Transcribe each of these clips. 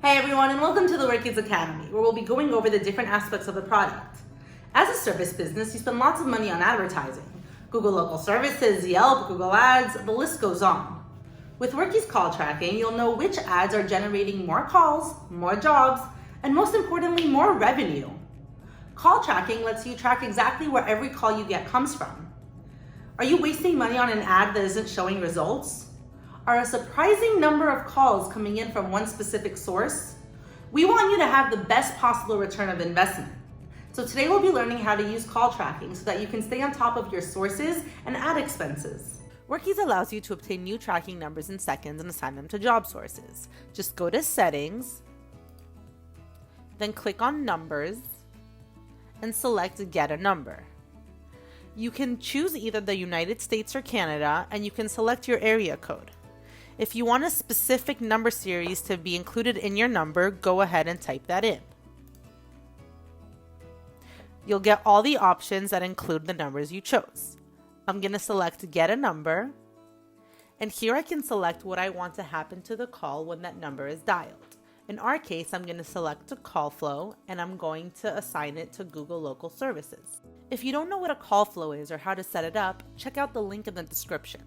Hey everyone, and welcome to the Workiz Academy, where we'll be going over the different aspects of the product. As a service business, you spend lots of money on advertising. Google Local Services, Yelp, Google Ads, the list goes on. With Workiz call tracking, you'll know which ads are generating more calls, more jobs, and most importantly, more revenue. Call tracking lets you track exactly where every call you get comes from. Are you wasting money on an ad that isn't showing results? Are a surprising number of calls coming in from one specific source? We want you to have the best possible return of investment. So today we'll be learning how to use call tracking so that you can stay on top of your sources and ad expenses. Workiz allows you to obtain new tracking numbers in seconds and assign them to job sources. Just go to Settings, then click on Numbers, and select Get a Number. You can choose either the United States or Canada, and you can select your area code. If you want a specific number series to be included in your number, go ahead and type that in. You'll get all the options that include the numbers you chose. I'm going to select Get a Number, and here I can select what I want to happen to the call when that number is dialed. In our case, I'm going to select a call flow, and I'm going to assign it to Google Local Services. If you don't know what a call flow is or how to set it up, check out the link in the description.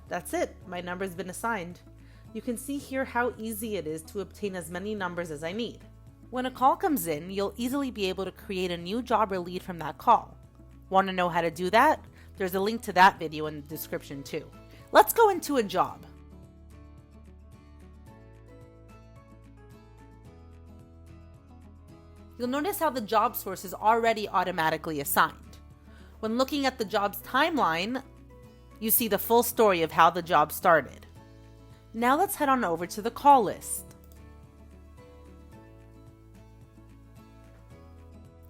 That's it, my number's been assigned. You can see here how easy it is to obtain as many numbers as I need. When a call comes in, you'll easily be able to create a new job or lead from that call. Want to know how to do that? There's a link to that video in the description too. Let's go into a job. You'll notice how the job source is already automatically assigned. When looking at the job's timeline, you see the full story of how the job started. Now let's head on over to the call list.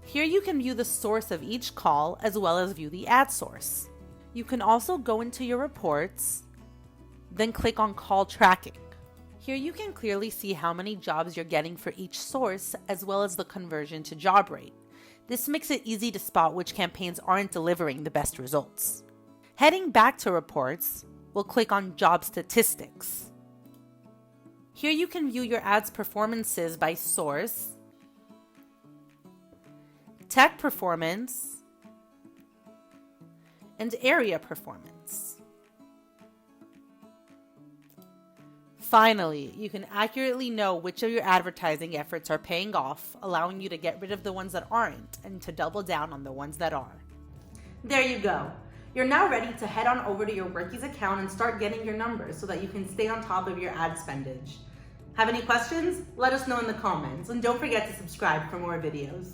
Here you can view the source of each call as well as view the ad source. You can also go into your reports, then click on call tracking. Here you can clearly see how many jobs you're getting for each source as well as the conversion to job rate. This makes it easy to spot which campaigns aren't delivering the best results. Heading back to reports, we'll click on Job Statistics. Here you can view your ads performances by source, tech performance, and area performance. Finally, you can accurately know which of your advertising efforts are paying off, allowing you to get rid of the ones that aren't and to double down on the ones that are. There you go. You're now ready to head on over to your Workiz account and start getting your numbers so that you can stay on top of your ad spendage. Have any questions? Let us know in the comments, and don't forget to subscribe for more videos.